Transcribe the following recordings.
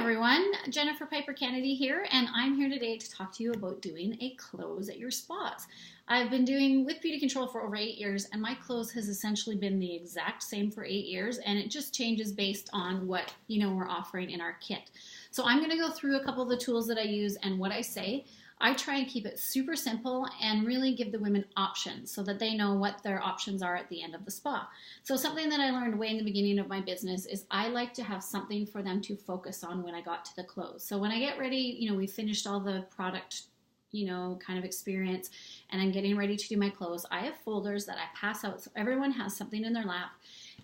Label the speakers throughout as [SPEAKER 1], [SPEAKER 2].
[SPEAKER 1] everyone, Jennifer Piper Kennedy here, and I'm here today to talk to you about doing a close at your spas. I've been doing with Beauty Control for over 8 years, and my close has essentially been the exact same for 8 years, and it just changes based on what we're offering in our kit. So I'm going to go through a couple of the tools that I use and what I say. I try and keep it super simple and really give the women options so that they know what their options are at the end of the spa. So something that I learned way in the beginning of my business is I like to have something for them to focus on when I got to the close. So when I get ready, we finished all the product, kind of experience, and I'm getting ready to do my close. I have folders that I pass out so everyone has something in their lap.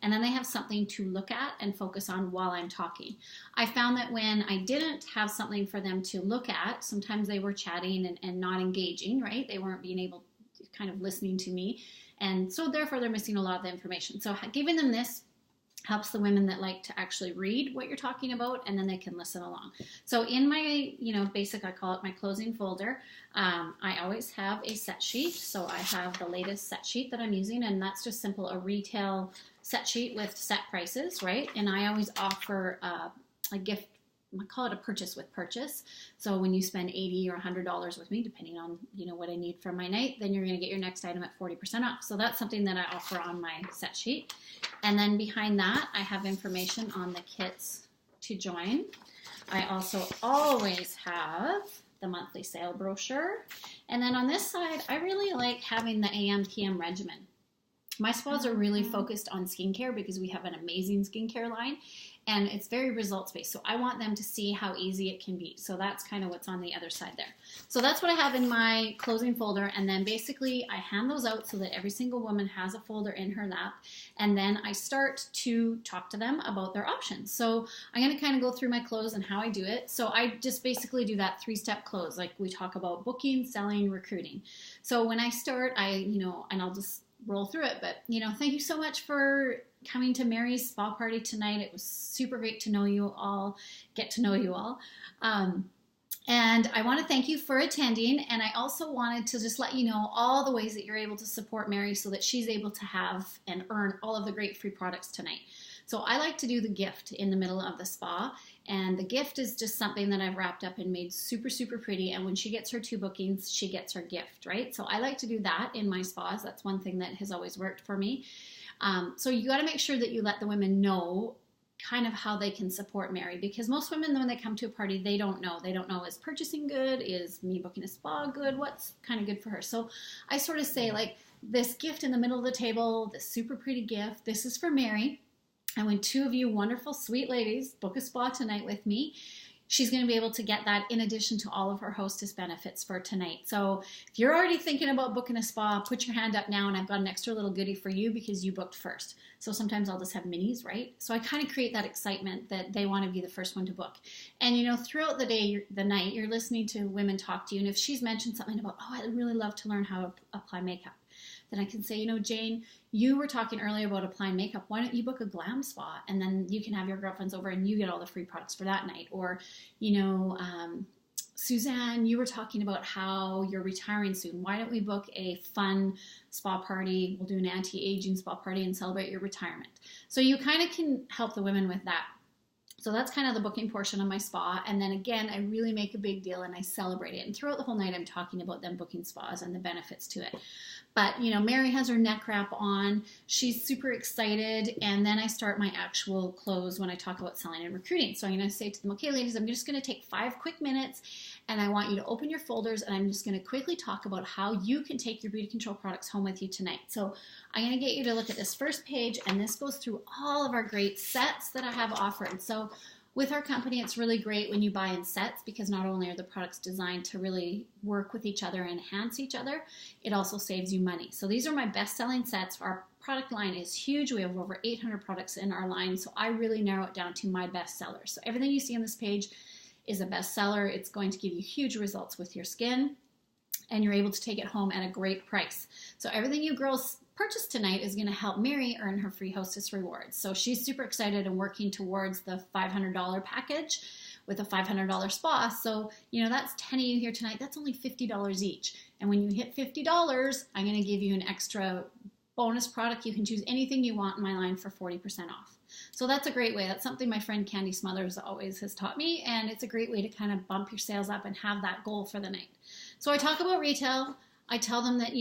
[SPEAKER 1] And then they have something to look at and focus on while I'm talking. I found that when I didn't have something for them to look at, sometimes they were chatting and not engaging, right? They weren't being able to kind of listening to me. And so therefore they're missing a lot of the information. So giving them this helps the women that like to actually read what you're talking about, and then they can listen along. So in my, basic, I call it my closing folder, I always have a set sheet. So I have the latest set sheet that I'm using, and that's just simple, a retail set sheet with set prices, right? And I always offer a gift, I call it a purchase with purchase. So when you spend $80 or $100 with me, depending on what I need for my night, then you're going to get your next item at 40% off. So that's something that I offer on my set sheet. And then behind that, I have information on the kits to join. I also always have the monthly sale brochure. And then on this side, I really like having the AM PM regimen. My spas are really focused on skincare because we have an amazing skincare line, and it's very results-based. So I want them to see how easy it can be. So that's kind of what's on the other side there. So that's what I have in my closing folder, and then basically I hand those out so that every single woman has a folder in her lap, and then I start to talk to them about their options. So I'm going to kind of go through my close and how I do it. So I just basically do that 3-step close, like we talk about booking, selling, recruiting. So when I start, and I'll just roll through it. But, thank you so much for coming to Mary's spa party tonight. It was super great to know you all, get to know you all. And I want to thank you for attending. And I also wanted to just let you know all the ways that you're able to support Mary so that she's able to have and earn all of the great free products tonight. So I like to do the gift in the middle of the spa, and the gift is just something that I've wrapped up and made super, super pretty, and when she gets her 2 bookings, she gets her gift, right? So I like to do that in my spas. That's one thing that has always worked for me. So you got to make sure that you let the women know kind of how they can support Mary, because most women, when they come to a party, they don't know. They don't know, is purchasing good? Is me booking a spa good? What's kind of good for her? So I sort of say, like, this gift in the middle of the table, this super pretty gift, this is for Mary. And when 2 of you wonderful, sweet ladies book a spa tonight with me, she's going to be able to get that in addition to all of her hostess benefits for tonight. So if you're already thinking about booking a spa, put your hand up now, and I've got an extra little goodie for you because you booked first. So sometimes I'll just have minis, right? So I kind of create that excitement that they want to be the first one to book. And, throughout the day, the night, you're listening to women talk to you. And if she's mentioned something about, I'd really love to learn how to apply makeup, then I can say, Jane, you were talking earlier about applying makeup. Why don't you book a glam spa? And then you can have your girlfriends over and you get all the free products for that night. Or, Suzanne, you were talking about how you're retiring soon. Why don't we book a fun spa party? We'll do an anti-aging spa party and celebrate your retirement. So you kind of can help the women with that. So that's kind of the booking portion of my spa. And then again, I really make a big deal and I celebrate it. And throughout the whole night, I'm talking about them booking spas and the benefits to it. But, Mary has her neck wrap on. She's super excited. And then I start my actual close when I talk about selling and recruiting. So I'm going to say to them, okay, ladies, I'm just going to take 5 quick minutes and I want you to open your folders and I'm just going to quickly talk about how you can take your Beauty Control products home with you tonight. So I'm going to get you to look at this first page, and this goes through all of our great sets that I have offered. So with our company, it's really great when you buy in sets because not only are the products designed to really work with each other and enhance each other, it also saves you money. So these are my best-selling sets. Our product line is huge. We have over 800 products in our line, so I really narrow it down to my best sellers. So everything you see on this page is a bestseller. It's going to give you huge results with your skin, and you're able to take it home at a great price. So everything you girls purchase tonight is going to help Mary earn her free hostess rewards. So she's super excited and working towards the $500 package with a $500 spa. So, that's 10 of you here tonight. That's only $50 each. And when you hit $50, I'm going to give you an extra bonus product. You can choose anything you want in my line for 40% off. So that's a great way. That's something my friend Candy Smothers always has taught me, and it's a great way to kind of bump your sales up and have that goal for the night. So I talk about retail. I tell them that,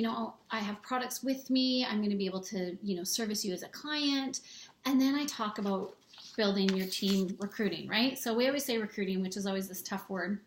[SPEAKER 1] I have products with me. I'm going to be able to, service you as a client. And then I talk about building your team recruiting, right? So we always say recruiting, which is always this tough word.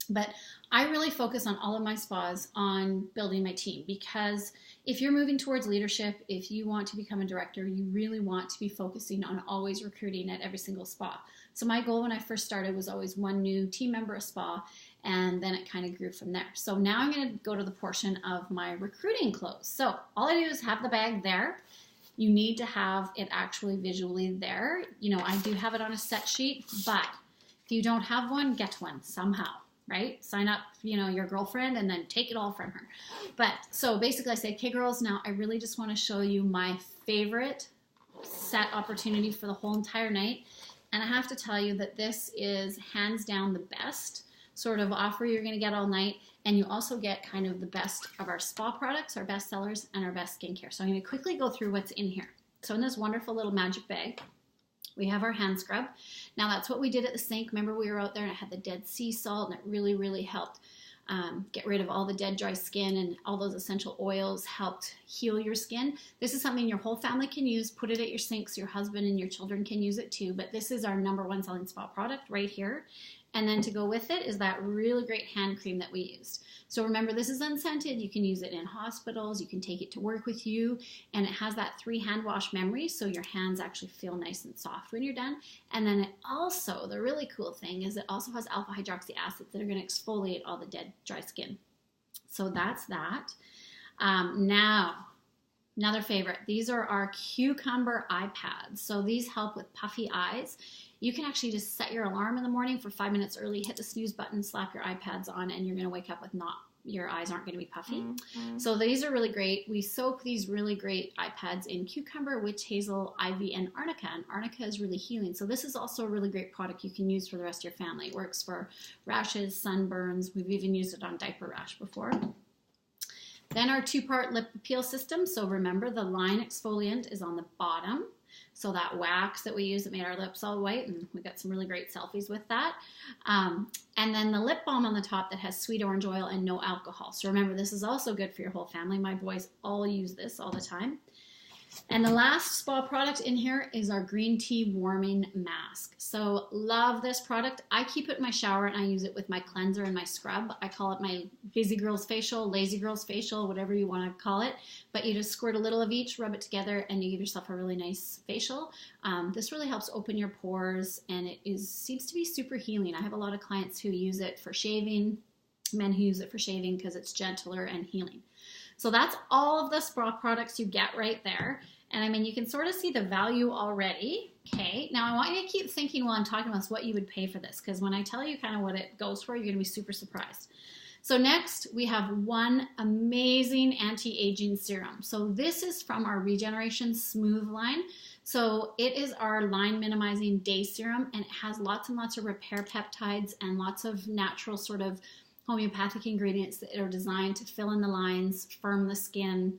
[SPEAKER 1] But I really focus on all of my spas on building my team, because if you're moving towards leadership, if you want to become a director, you really want to be focusing on always recruiting at every single spa. So my goal when I first started was always one new team member a spa, and then it kind of grew from there. So now I'm going to go to the portion of my recruiting clothes. So all I do is have the bag there. You need to have it actually visually there. I do have it on a set sheet, but if you don't have one, get one somehow. Right? Sign up, your girlfriend, and then take it all from her. But so basically I say, okay, girls, now I really just want to show you my favorite set opportunity for the whole entire night. And I have to tell you that this is hands down the best sort of offer you're going to get all night. And you also get kind of the best of our spa products, our best sellers, and our best skincare. So I'm going to quickly go through what's in here. So in this wonderful little magic bag, we have our hand scrub. Now that's what we did at the sink. Remember, we were out there and it had the dead sea salt, and it really, really helped get rid of all the dead dry skin, and all those essential oils helped heal your skin. This is something your whole family can use. Put it at your sink so your husband and your children can use it too. But this is our #1 selling spa product right here. And then to go with it is that really great hand cream that we used. So remember, this is unscented. You can use it in hospitals. You can take it to work with you. And it has that 3 hand wash memory, so your hands actually feel nice and soft when you're done. And then it also, the really cool thing is it also has alpha hydroxy acids that are going to exfoliate all the dead, dry skin. So that's that. Now, another favorite. These are our cucumber eye pads. So these help with puffy eyes. You can actually just set your alarm in the morning for 5 minutes early, hit the snooze button, slap your iPads on, and you're going to wake up with your eyes aren't going to be puffy. Mm-hmm. So these are really great. We soak these really great iPads in cucumber, witch hazel, ivy, and arnica. And arnica is really healing. So this is also a really great product you can use for the rest of your family. It works for rashes, sunburns. We've even used it on diaper rash before. Then our 2-part lip peel system. So remember, the line exfoliant is on the bottom. So that wax that we used that made our lips all white, and we got some really great selfies with that. And then the lip balm on the top that has sweet orange oil and no alcohol. So remember, this is also good for your whole family. My boys all use this all the time. And the last spa product in here is our green tea warming mask. So love this product. I keep it in my shower and I use it with my cleanser and my scrub. I call it my busy girls facial, lazy girls facial, whatever you want to call it. But you just squirt a little of each, rub it together, and you give yourself a really nice facial. This really helps open your pores, and it seems to be super healing. I have a lot of clients who use it for shaving, men who use it for shaving because it's gentler and healing. So that's all of the spa products you get right there. And I mean, you can sort of see the value already. Okay, now I want you to keep thinking while I'm talking about this, what you would pay for this, because when I tell you kind of what it goes for, you're going to be super surprised. So next, we have one amazing anti-aging serum. So this is from our Regeneration Smooth line. So it is our line minimizing day serum, and it has lots and lots of repair peptides and lots of natural sort of homeopathic ingredients that are designed to fill in the lines, firm the skin,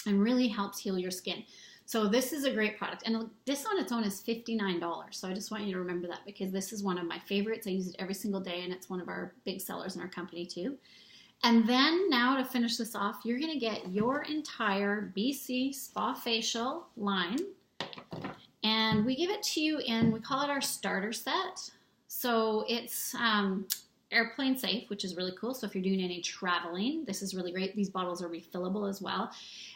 [SPEAKER 1] and really helps heal your skin. So this is a great product, and this on its own is $59. So I just want you to remember that, because this is one of my favorites. I use it every single day, and it's one of our big sellers in our company too. And then now to finish this off, you're going to get your entire BC Spa Facial line, and we give it to you in, we call it our starter set. So it's airplane safe, which is really cool. So if you're doing any traveling, this is really great. These bottles are refillable as well.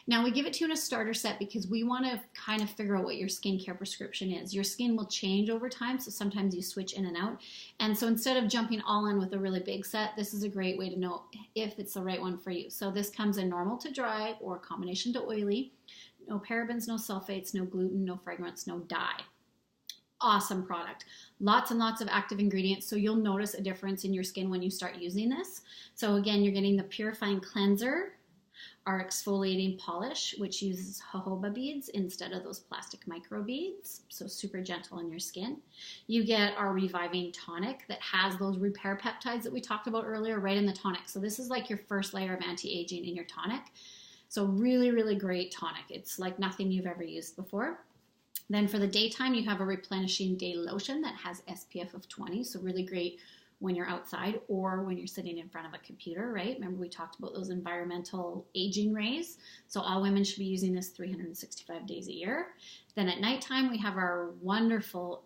[SPEAKER 1] Now we give it to you in a starter set because we want to kind of figure out what your skincare prescription is. Your skin will change over time, so sometimes you switch in and out. And so instead of jumping all in with a really big set, this is a great way to know if it's the right one for you. So this comes in normal to dry or combination to oily. No parabens, no sulfates, no gluten, no fragrance, no dye. Awesome product. Lots and lots of active ingredients, so you'll notice a difference in your skin when you start using this. So again, you're getting the purifying cleanser, our exfoliating polish, which uses jojoba beads instead of those plastic micro beads, so super gentle on your skin. You get our reviving tonic that has those repair peptides that we talked about earlier right in the tonic. So this is like your first layer of anti-aging in your tonic. So really, really great tonic. It's like nothing you've ever used before. Then for the daytime, you have a replenishing day lotion that has SPF of 20, so really great when you're outside or when you're sitting in front of a computer, right? Remember we talked about those environmental aging rays. So all women should be using this 365 days a year. Then at nighttime, we have our wonderful,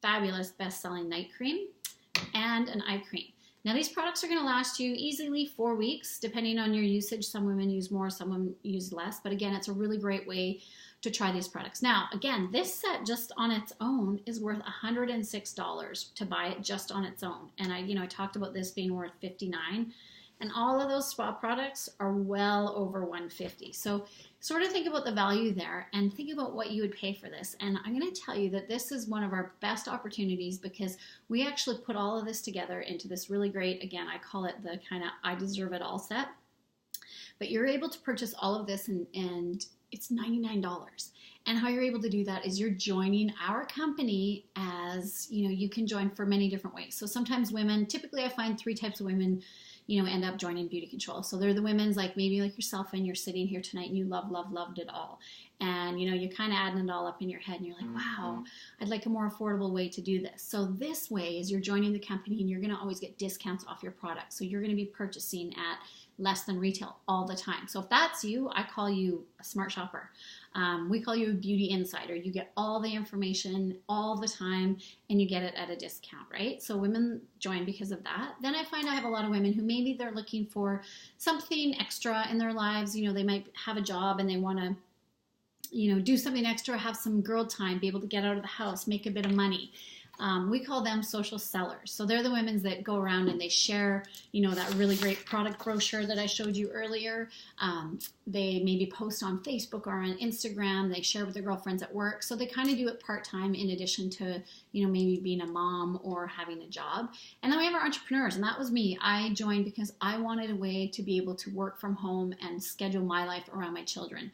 [SPEAKER 1] fabulous, best-selling night cream and an eye cream. Now these products are going to last you easily 4 weeks, depending on your usage. Some women use more, some women use less. But again, it's a really great way to try these products. Now, again, this set just on its own is worth $106 to buy it just on its own. And I talked about this being worth $59, and all of those spa products are well over $150. So sort of think about the value there and think about what you would pay for this. And I'm going to tell you that this is one of our best opportunities because we actually put all of this together into this really great, again, I call it the kind of I deserve it all set. But you're able to purchase all of this and it's $99. And how you're able to do that is you're joining our company as, you can join for many different ways. So sometimes women, typically I find 3 types of women, end up joining Beauty Control. So they're the women's maybe like yourself and you're sitting here tonight and you loved it all. And, you're kind of adding it all up in your head and you're like, wow, I'd like a more affordable way to do this. So this way is you're joining the company and you're going to always get discounts off your products. So you're going to be purchasing at less than retail all the time. So if that's you, I call you a smart shopper. We call you a beauty insider. You get all the information all the time and you get it at a discount, right? So women join because of that. Then I find I have a lot of women who maybe they're looking for something extra in their lives. They might have a job and they want to, do something extra, have some girl time, be able to get out of the house, make a bit of money. We call them social sellers. So they're the women that go around and they share, that really great product brochure that I showed you earlier. They maybe post on Facebook or on Instagram. They share with their girlfriends at work. So they kind of do it part-time in addition to, maybe being a mom or having a job. And then we have our entrepreneurs, and that was me. I joined because I wanted a way to be able to work from home and schedule my life around my children.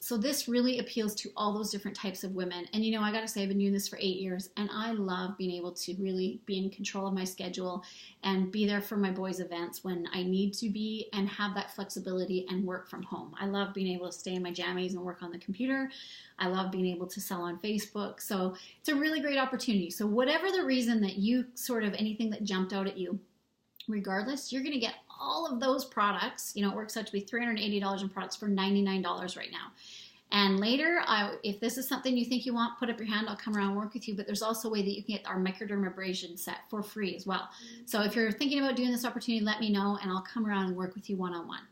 [SPEAKER 1] So this really appeals to all those different types of women. And I got to say, I've been doing this for 8 years and I love being able to really be in control of my schedule and be there for my boys' events when I need to be and have that flexibility and work from home. I love being able to stay in my jammies and work on the computer. I love being able to sell on Facebook. So it's a really great opportunity. So whatever the reason that you anything that jumped out at you, regardless, you're going to get all of those products. It works out to be $380 in products for $99 right now. And later, if this is something you think you want, put up your hand. I'll come around and work with you. But there's also a way that you can get our microdermabrasion set for free as well. So if you're thinking about doing this opportunity, let me know, and I'll come around and work with you one-on-one.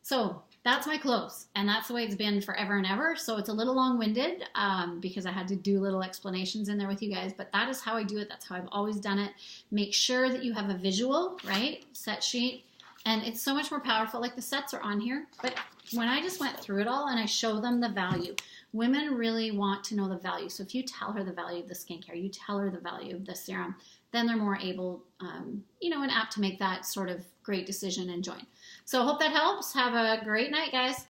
[SPEAKER 1] So that's my close, and that's the way it's been forever and ever. So it's a little long-winded because I had to do little explanations in there with you guys, but that is how I do it. That's how I've always done it. Make sure that you have a visual, right, set sheet, and it's so much more powerful. Like the sets are on here, but when I just went through it all and I show them the value, women really want to know the value. So if you tell her the value of the skincare, you tell her the value of the serum, then they're more able, and apt to make that sort of great decision and join. So hope that helps. Have a great night, guys.